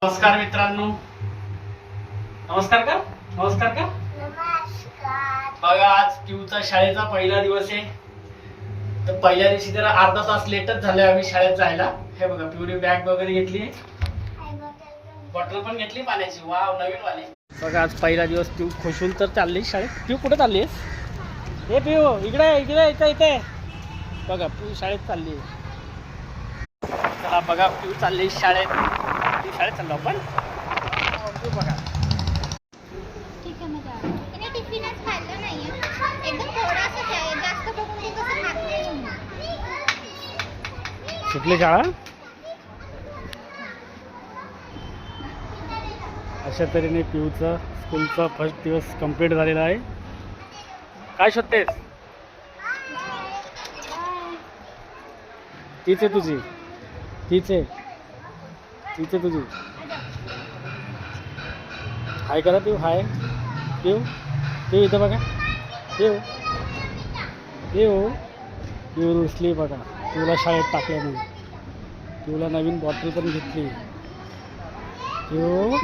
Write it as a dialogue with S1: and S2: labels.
S1: नमस्कार मित्रांनो. नमस्कार का
S2: नमस्कार.
S1: बघा, आज पिऊचा शाळेचा पहिला दिवस आहे. तर पहिल्या दिवशी जरा अर्धा तास लेटच झाले आम्ही शाळेत जायला. हे बघा, पिऊने बॅग वगैरे घेतली, बॉटल पण घेतली पाण्याची. वाव, नवीन वाली. बघा, आज पहिला दिवस. पिऊ खुशून तर चालली शाळेत. पिऊ कुठे चालली आहेस? हे पिऊ, इकडे इकडे इथे इथे बघा, पिऊ शाळेत चालली. चला बघा, पिऊ चालली शाळेत. शाळेत चाललो आपण. बघा,
S2: ठीक आहे. मग तिने टिफिनच खाल्लं नाहीये. एकदम थोडासा आहे, जास्त बघून ते कसं खात नाही.
S1: सुटली शाळा. अशा तऱ्हेने पिऊचा स्कूलचा फर्स्ट दिवस कंप्लीट झालेला आहे. काय शोधतेस? तीच आहे तुझी, तीच आहे, तीच आहे तुझी. हाय करा पिऊ, हाय. पिऊ, पिऊ इथं बघा. पिऊ, पिऊ, पिऊ रुसली बघा. पिऊला शाळेत टाकलं नाही. पिऊला नवीन बॉटल पण घेतली. पिऊ